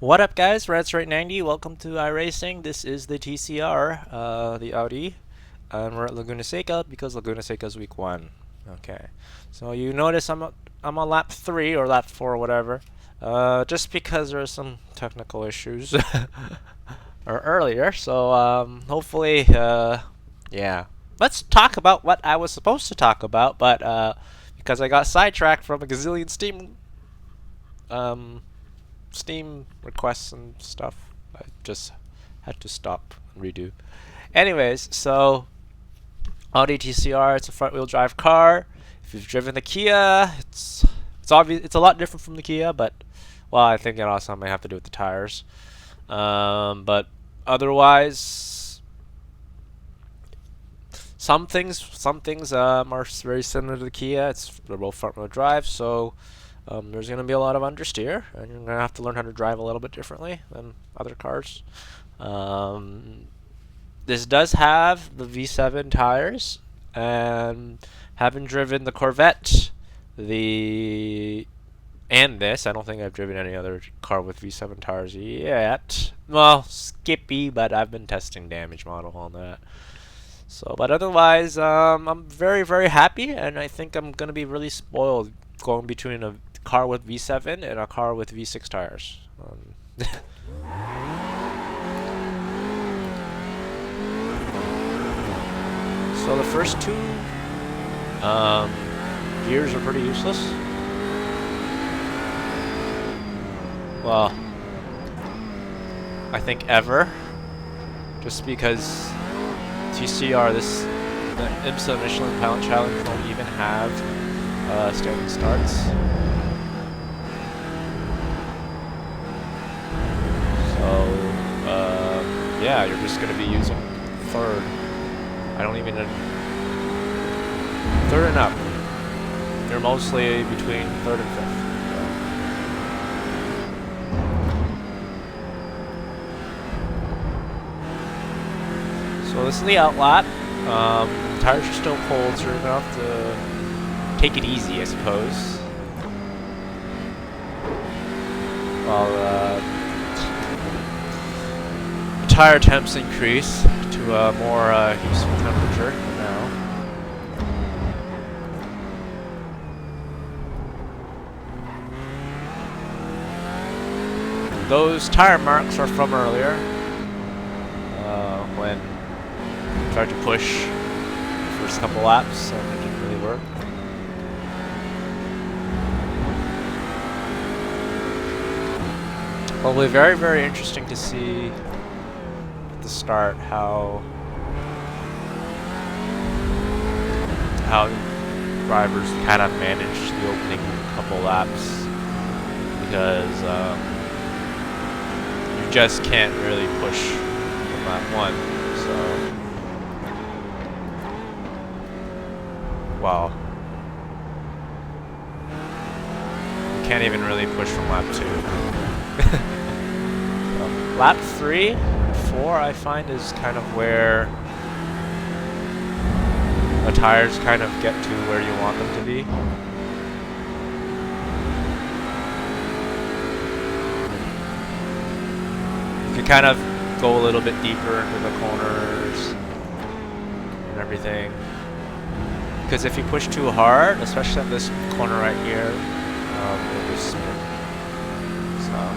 What up, guys? Rats90. Welcome to iRacing. This is the TCR, the Audi, and we're at Laguna Seca because Laguna Seca is week 1. Okay, so you notice I'm on lap 3 or lap 4 or whatever, just because there are some technical issues or earlier. So hopefully, yeah. Let's talk about what I was supposed to talk about, but because I got sidetracked from a gazillion um, Steam requests and stuff. I just had to stop and redo. Anyways, so Audi TCR, it's a front-wheel drive car. If you've driven the Kia, it's obvious. It's a lot different from the Kia, but well, I think it also may have to do with the tires. But otherwise, some things are very similar to the Kia. They're both front-wheel drive, so there's going to be a lot of understeer, and you're going to have to learn how to drive a little bit differently than other cars. Um, this does have the V7 tires, and having driven the Corvette, I don't think I've driven any other car with V7 tires yet. Well, Skippy, but I've been testing damage model on that. So, but otherwise, I'm very, very happy, and I think I'm gonna be really spoiled going between a car with V7 and a car with V6 tires. So the first two gears are pretty useless. Well, I think ever, just because TCR, the IMSA Michelin Pilot Challenge won't even have standing starts. So, yeah, you're just going to be using third. I don't even... Third and up. You're mostly between third and fifth. So this is the outlap. Tires are still cold, so you're gonna have to take it easy, I suppose. While tire temps increase to a more useful temperature for now. Those tire marks are from earlier, when I tried to push the first couple laps and it didn't really work. Probably very, very interesting to see at the start how drivers kind of manage the opening couple laps, because you just can't really push from lap 1. So, wow. You can't even really push from lap 2. So, lap 3 and 4 I find is kind of where the tires kind of get to where you want them to be. You can kind of go a little bit deeper into the corners and everything. Because if you push too hard, especially at this corner right here, you'll just spin. So.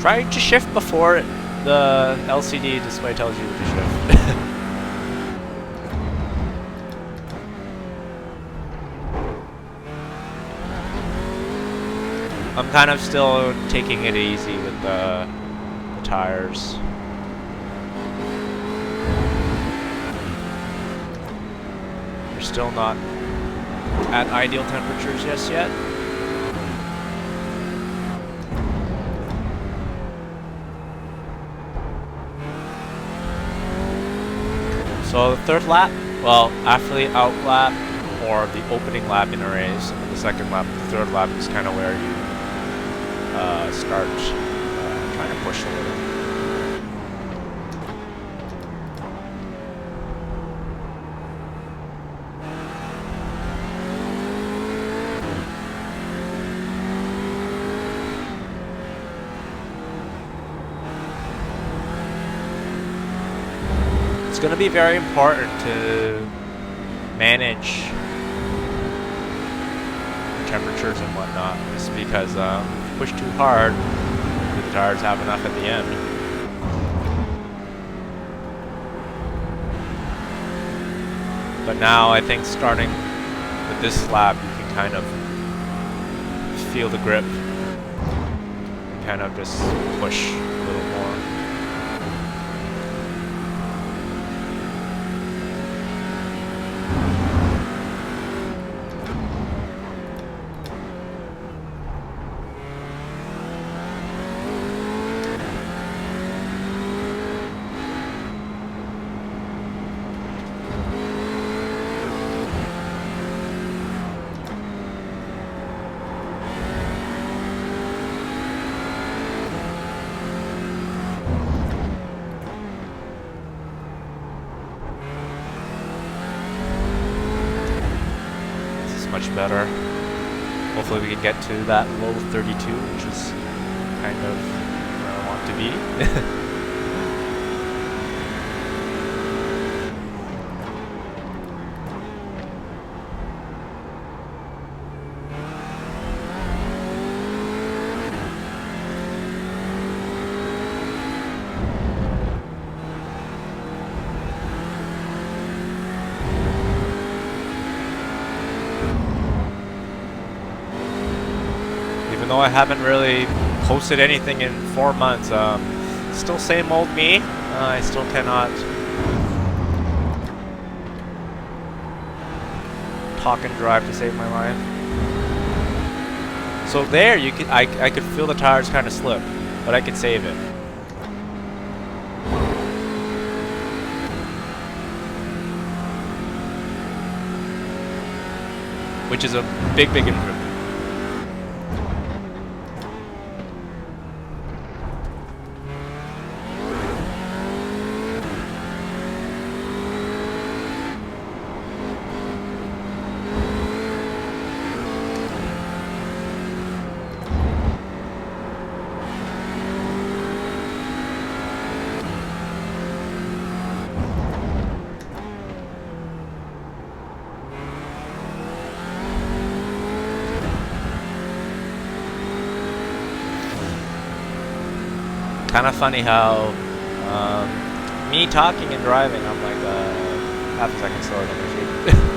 Try to shift before the LCD display tells you to shift. I'm kind of still taking it easy with the tires. They're still not at ideal temperatures just yet. So the third lap, well, after the out lap or the opening lap in a race, and then the second lap, the third lap is kind of where you start trying to push a little. it's going to be very important to manage temperatures and whatnot, just because if you push too hard, the tires have enough at the end. But now I think starting with this lap, you can kind of feel the grip and kind of just push a little more. Much better. Hopefully we can get to that low 32, which is kind of where I want to be. Though I haven't really posted anything in 4 months, still same old me. I still cannot talk and drive to save my life. So there, you could I could feel the tires kind of slip, but I could save it. Which is a big improvement. Kind of funny how me talking and driving, I'm like half a second slower than I should.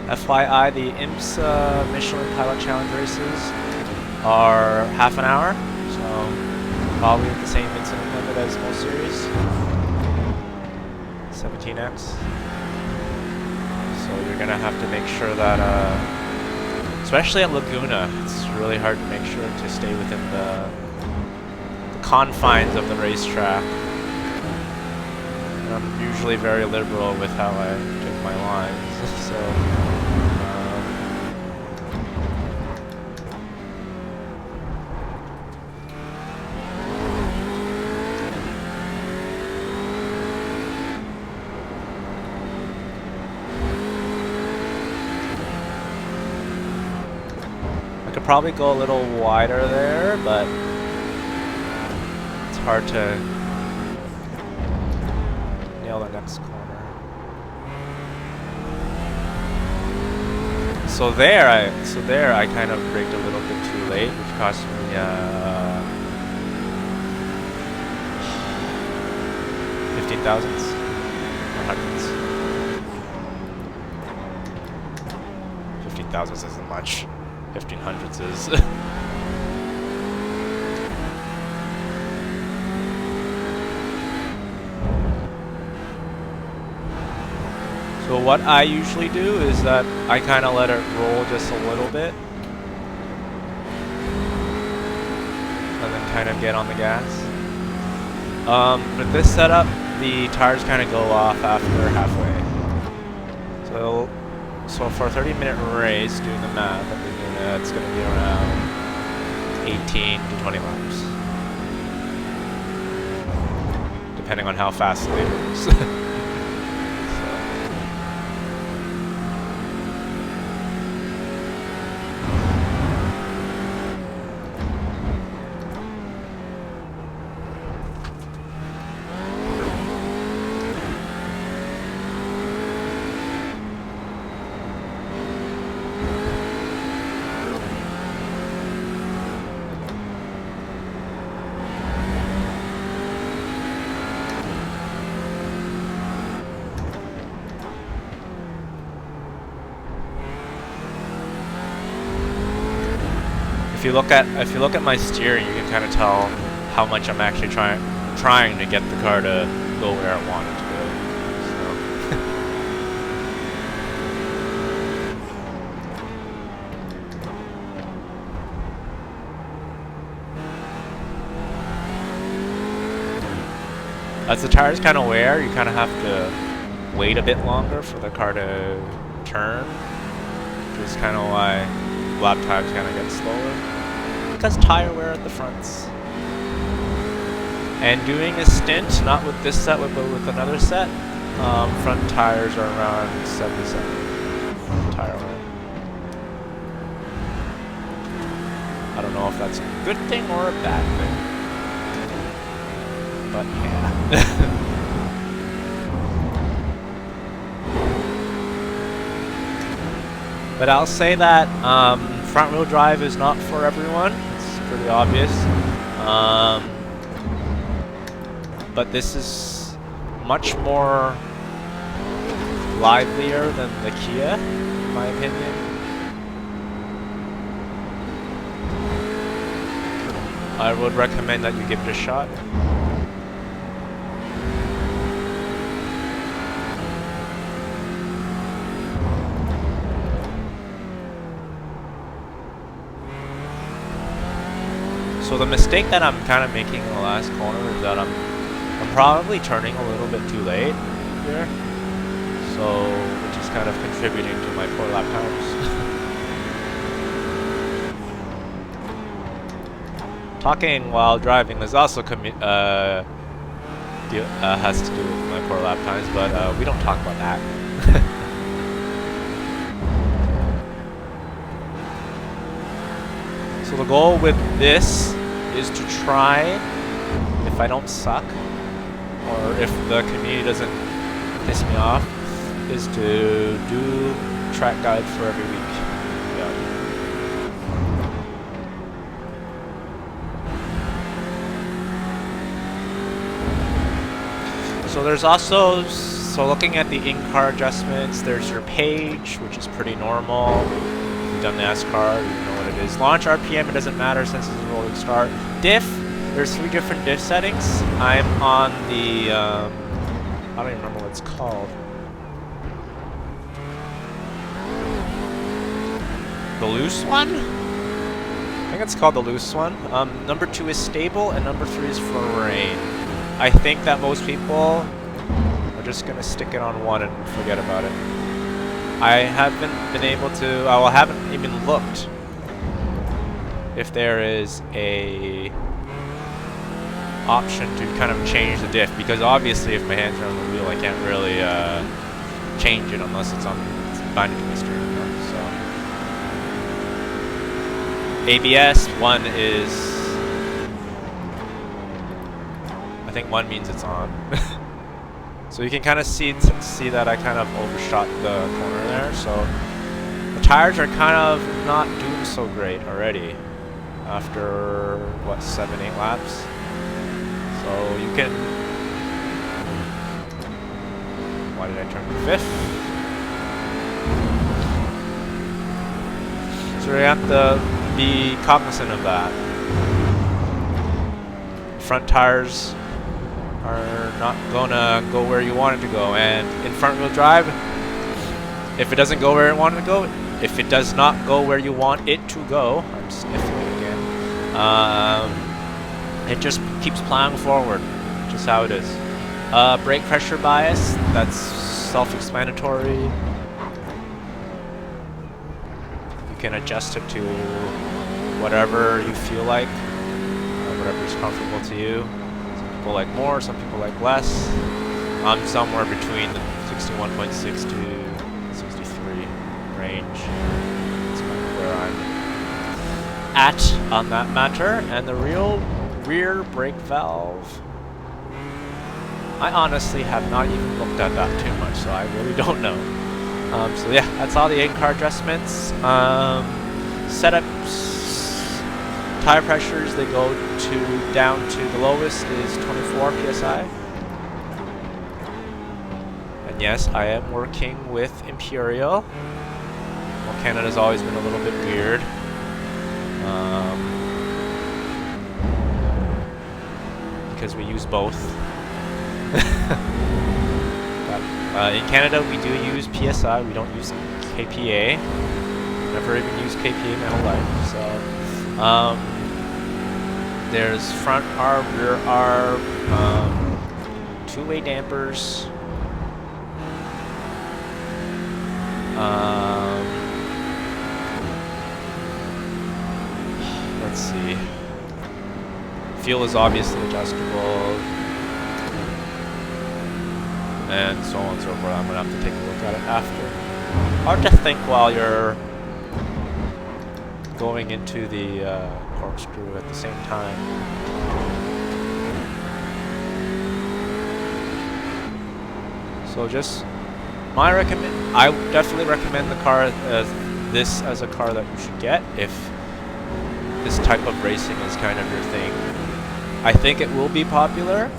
FYI, the IMSA Michelin Pilot Challenge races are half an hour, so probably at the same incident limit as most series. 17x. So you're gonna have to make sure that, especially at Laguna, it's really hard to make sure to stay within the confines of the racetrack. And I'm usually very liberal with how I take my lines, so. I could probably go a little wider there, but it's hard to nail the next corner. So there I kind of braked a little bit too late, which cost me 15 thousandths or hundredths. 15 thousandths isn't much. 1500s is. So what I usually do is that I kind of let it roll just a little bit and then kind of get on the gas. With this setup, the tires kind of go off after halfway. So for a 30-minute race, doing the math, it's going to be around 18 to 20 laps. depending on how fast the later moves. If you look at my steering, you can kind of tell how much I'm actually trying to get the car to go where I want it to go. So. As the tires kind of wear, you kind of have to wait a bit longer for the car to turn, which is kind of why lap times kind of get slower, because tire wear at the fronts. And doing a stint, not with this set, but with another set, front tires are around 77 tire wear. I don't know if that's a good thing or a bad thing, but yeah. But I'll say that front-wheel drive is not for everyone. It's pretty obvious. But this is much more livelier than the Kia, in my opinion. I would recommend that you give it a shot. So the mistake that I'm kind of making in the last corner is that I'm probably turning a little bit too late here, so which is kind of contributing to my poor lap times. Talking while driving is also has to do with my poor lap times, but we don't talk about that. So the goal with this is to try, if I don't suck, or if the community doesn't piss me off, is to do track guide for every week. Yeah. So there's also, looking at the in-car adjustments, there's your page, which is pretty normal. If you've done NASCAR, you know what it is. Launch RPM, it doesn't matter since it's a rolling start. Diff, there's 3 different diff settings. I'm on the, I don't even remember what it's called. The loose one? I think it's called the loose one. Number 2 is stable, and number 3 is for rain. I think that most people are just gonna stick it on 1 and forget about it. I haven't been able to, I haven't even looked if there is a option to kind of change the diff, because obviously if my hands are on the wheel I can't really change it unless it's binding to my steering wheel. So ABS, 1 is, I think 1 means it's on. So you can kind of see that I kind of overshot the corner there. So the tires are kind of not doing so great already after, what, 7-8 laps. So you can, why did I turn to 5th? So you have to be cognizant of that. Front tires are not gonna go where you want it to go, and in front wheel drive, if it doesn't go where it wanted to go, if it does not go where you want it to go, I'm sniffling again, it just keeps plowing forward, just how it is. Brake pressure bias, that's self-explanatory. You can adjust it to whatever you feel like, whatever is comfortable to you. people like more, some people like less. I'm somewhere between the 61.6 to 63 range. That's kind of where I'm at on that matter. And the rear brake valve, I honestly have not even looked at that too much, so I really don't know. So yeah, that's all the in-car adjustments. Setups, tire pressures, they go down to the lowest is 24 psi. And yes, I am working with Imperial. Well, Canada's always been a little bit weird. Because we use both. But, in Canada, we do use PSI. We don't use KPA. Never even used KPA in my whole life. So, there's front arb, rear arb, two-way dampers. Let's see. Fuel is obviously adjustable, and so on and so forth. I'm gonna have to take a look at it after. Hard to think while you're going into the corkscrew at the same time. So just I definitely recommend the car this as a car that you should get if this type of racing is kind of your thing. I think it will be popular.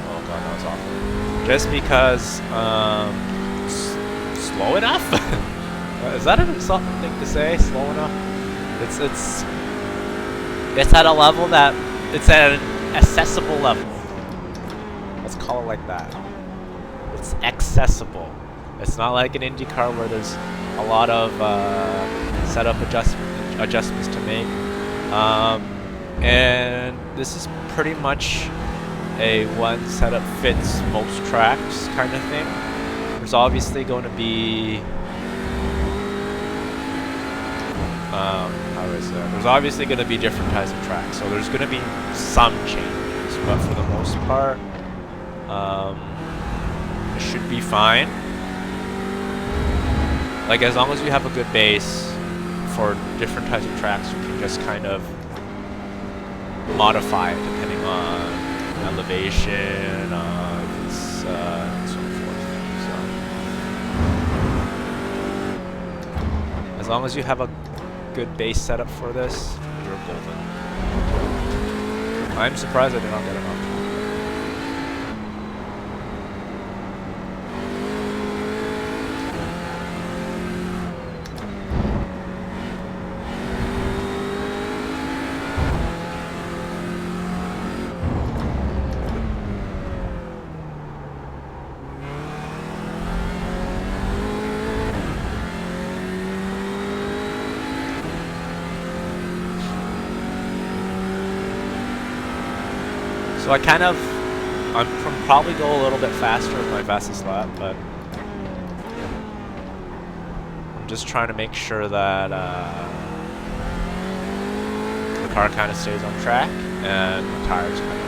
Oh god, that was awful. Just because slow enough? Is that an insulting thing to say? Slow enough? It's at a level that it's at an accessible level. Let's call it like that. It's accessible. It's not like an Indy car where there's a lot of setup adjustments to make. And this is pretty much a one setup fits most tracks kind of thing. There's obviously going to be there's obviously going to be different types of tracks, so there's going to be some changes, but for the most part, it should be fine. Like, as long as you have a good base for different types of tracks, you can just kind of modify it depending on elevation, and so forth. So, as long as you have a good base setup for this, you're golden. I'm surprised I did not get enough. So I'm probably go a little bit faster with my fastest lap, but I'm just trying to make sure that the car kind of stays on track and the tires kind of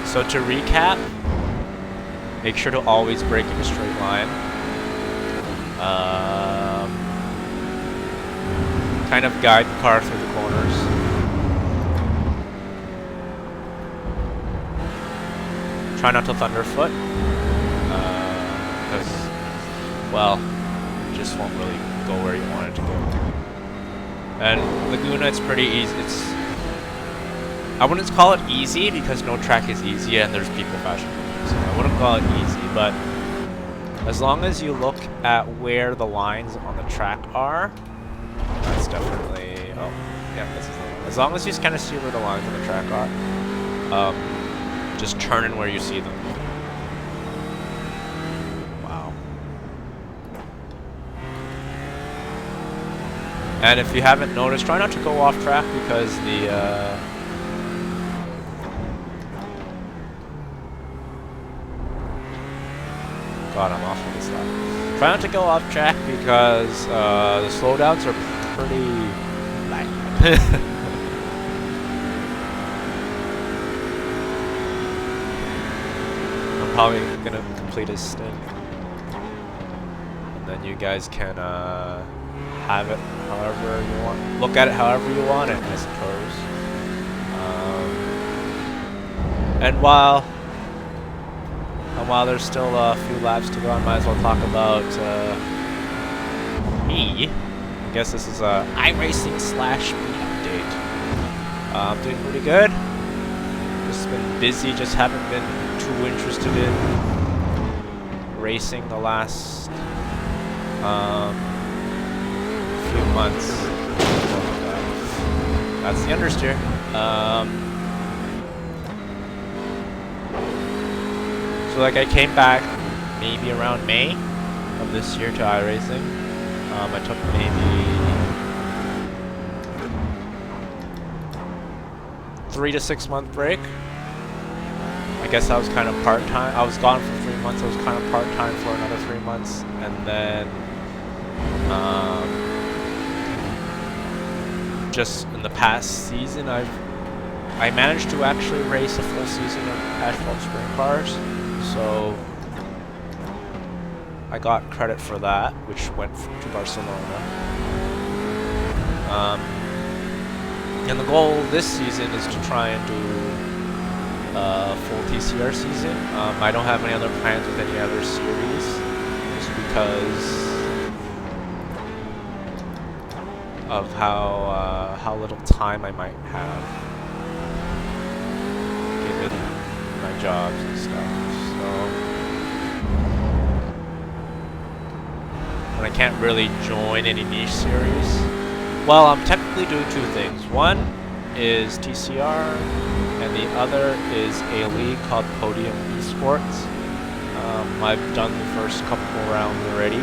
last. So to recap, make sure to always brake in a straight line. Kind of guide the car through the corners. Try not to thunderfoot, because, well, it just won't really go where you want it to go. And Laguna, it's pretty easy. I wouldn't call it easy because no track is easy and there's people fashion. So I wouldn't call it easy, but as long as you look at where the lines on the track are, that's definitely, oh, yeah, this is the one. As long as you kind of see where the lines on the track are, just turn in where you see them. Wow. And if you haven't noticed, try not to go off track because the, God, I'm off on this lap. Try not to go off track because the slowdowns are pretty light. I'm probably gonna complete a stint, and then you guys can have it however you want. Look at it however you want it, I suppose. And while there's still a few laps to go, I might as well talk about me. I guess this is a iRacing / me update. I'm doing pretty good. Just been busy, just haven't been too interested in racing the last few months. That's the understeer. So like I came back maybe around May of this year to iRacing. I took maybe 3 to 6 month break. I guess I was kind of part-time. I was gone for 3 months. I was kind of part-time for another 3 months, and then just in the past season, I managed to actually race a full season of asphalt sprint cars. So I got credit for that, which went to Barcelona. And the goal this season is to try and do a full TCR season. I don't have any other plans with any other series, just because of how little time I might have given my jobs and stuff. And I can't really join any niche series. Well, I'm technically doing 2 things. One is TCR, and the other is a league called Podium Esports. I've done the first couple rounds already.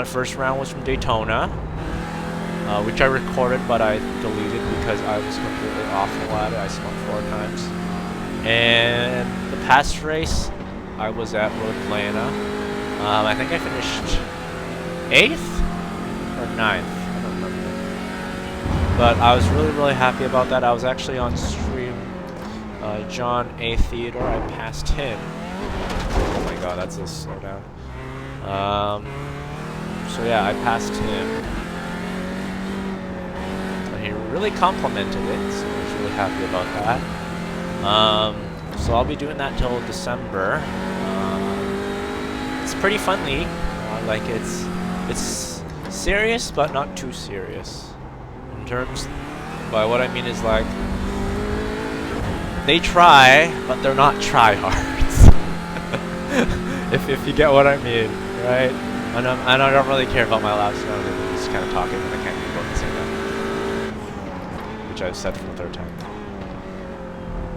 First round was from Daytona, which I recorded, but I deleted because I was completely awful at it. I spun 4 times. And the past race, I was at Atlanta. I think I finished 8th or 9th. I don't remember. But I was really happy about that. I was actually on stream. John A. Theodore, I passed him. Oh my god, that's a slowdown. So yeah, I passed him. And he really complimented it, so I was really happy about that. So I'll be doing that till December. It's pretty fun league. Like it's serious, but not too serious. In terms, by what I mean is like they try, but they're not tryhards. if you get what I mean, right? And I don't really care about my laps. I'm just kind of talking, and I can't keep both the same time, which I've said for the 3rd time.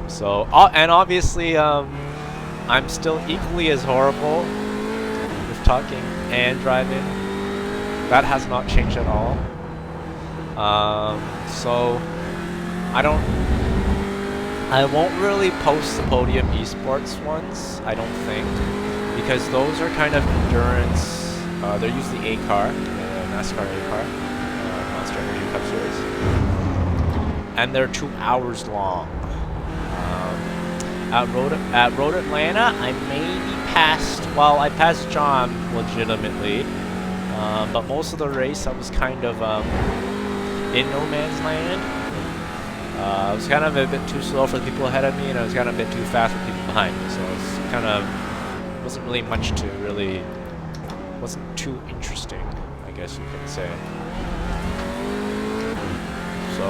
So, and obviously, I'm still equally as horrible with talking and driving. That has not changed at all. So, I won't really post the Podium Esports ones, I don't think, because those are kind of endurance. They're usually A-car, NASCAR A-car, Monster Energy Cup Series, and they're 2 hours long. At Road Atlanta, I maybe passed. Well, I passed John legitimately, but most of the race I was kind of in no man's land. I was kind of a bit too slow for the people ahead of me, and I was kind of a bit too fast for people behind me. So it's kind of wasn't really much to really. Wasn't too interesting, I guess you could say. So,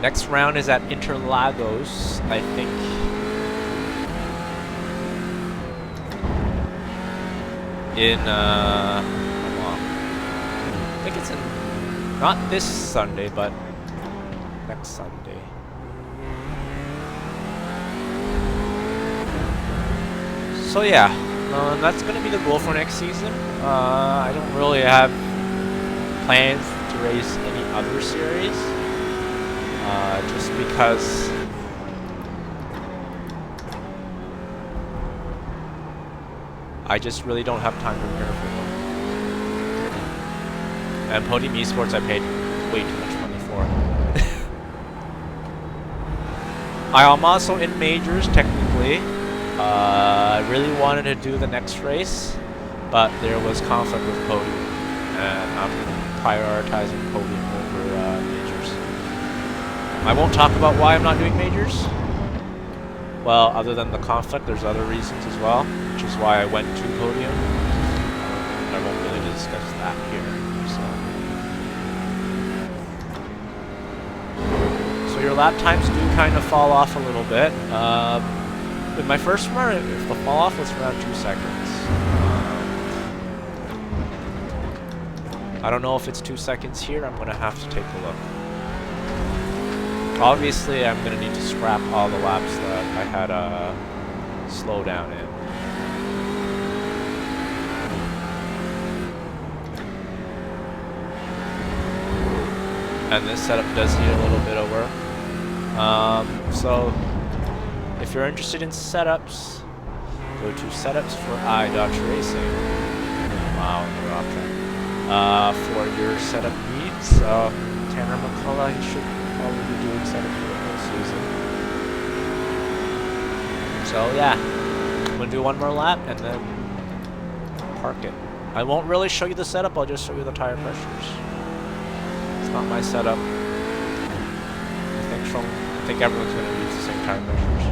next round is at Interlagos, I think. How long? I think it's in, not this Sunday, but next Sunday. So yeah. That's going to be the goal for next season. I don't really have plans to race any other series, just because I just really don't have time to prepare for them. And Podium Esports I paid way too much money for. I am also in majors, technically. I really wanted to do the next race, but there was conflict with Podium, and I'm prioritizing Podium over majors. I won't talk about why I'm not doing majors. Well, other than the conflict, there's other reasons as well, which is why I went to Podium. I won't really discuss that here. So your lap times do kind of fall off a little bit. With my first run, if the fall off was around 2 seconds. I don't know if it's 2 seconds here. I'm gonna have to take a look. Obviously, I'm gonna need to scrap all the laps that I had a slowdown in. And this setup does need a little bit of work. So if you're interested in setups, go to setups for iRacing. Wow, we're off track. For your setup needs, Tanner McCullough, he should probably be doing setups for the whole season. So yeah, I'm gonna do one more lap and then park it. I won't really show you the setup, I'll just show you the tire pressures. It's not my setup. I think everyone's gonna use the same tire pressures.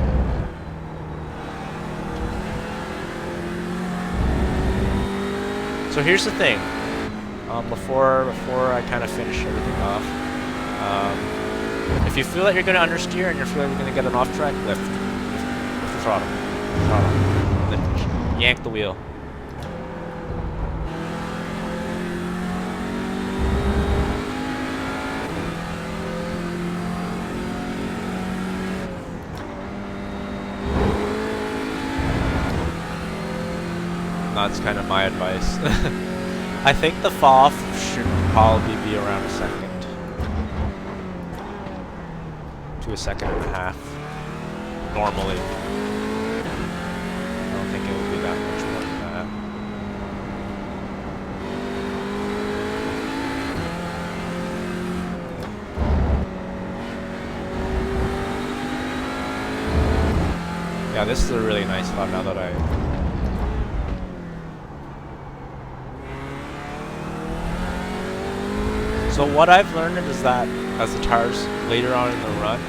So here's the thing. Before I kind of finish everything off, if you feel that you're going to understeer and you feel like you're going to get an off track, lift the throttle, and then yank the wheel. That's kind of my advice. I think the fall off should probably be around a second to a second and a half. Normally, I don't think it would be that much more than that. Yeah, this is a really nice lap now that I. So what I've learned is that as the tires later on in the run,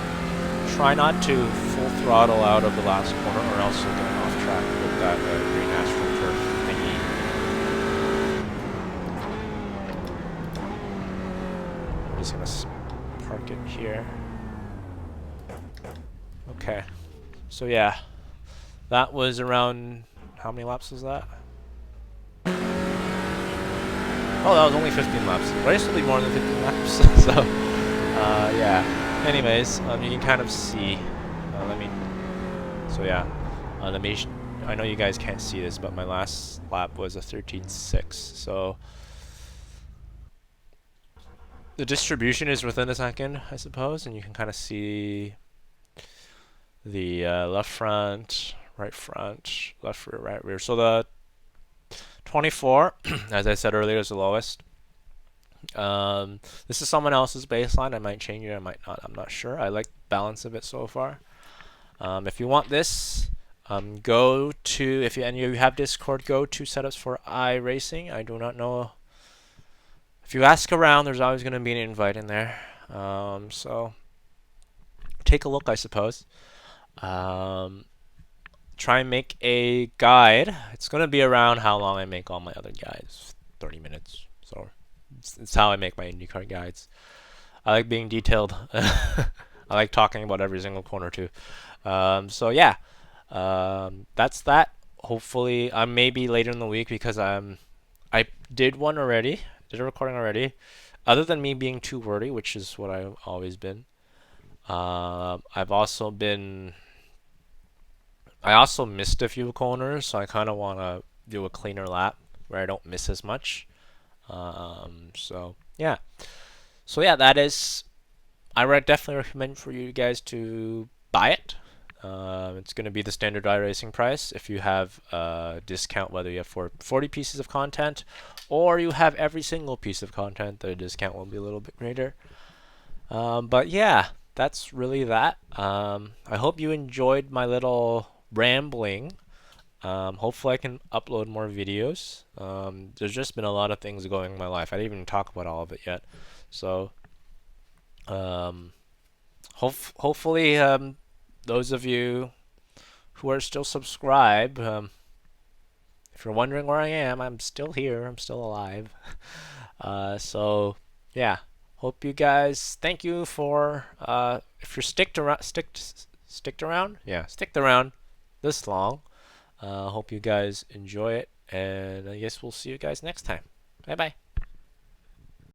try not to full throttle out of the last corner or else you'll get off track with that green astroturf thingy. I'm just going to park it here. Okay. So yeah, that was around, how many laps was that? Oh, that was only 15 laps. But it still be more than 15 laps. So, yeah. Anyways, you can kind of see. So yeah. I know you guys can't see this, but my last lap was a 13.6. So the distribution is within a second, I suppose, and you can kind of see the left front, left rear, right rear. So the 24, as I said earlier, is the lowest. This is someone else's baseline. I might change it, I might not. I'm not sure. I like the balance of it so far. If you want this, go to, if you have Discord, go to setups for iRacing. I do not know. If you ask around, there's always going to be an invite in there. So take a look, I suppose. Try and make a guide. It's going to be around how long I make all my other guides, 30 minutes. So it's how I make my IndyCar guides. I like being detailed. I like talking about every single corner too. So yeah, that's that. Hopefully, maybe later in the week because I did one already, did a recording already. Other than me being too wordy, which is what I've always been. I also missed a few corners, so I kind of want to do a cleaner lap where I don't miss as much. So yeah, that is. I would definitely recommend for you guys to buy it. It's going to be the standard iRacing price. If you have a discount, whether you have 40 pieces of content or you have every single piece of content, the discount will be a little bit greater. But yeah, that's really that. I hope you enjoyed my little rambling. Hopefully I can upload more videos. There's just been a lot of things going in my life. I didn't even talk about all of it yet. So um, hopefully those of you who are still subscribed, if you're wondering where I am, I'm still here. I'm still alive. So yeah, hope you guys. Thank you for if you're sticked around. Yeah, sticked around this long. Hope you guys enjoy it, and I guess we'll see you guys next time. Bye bye.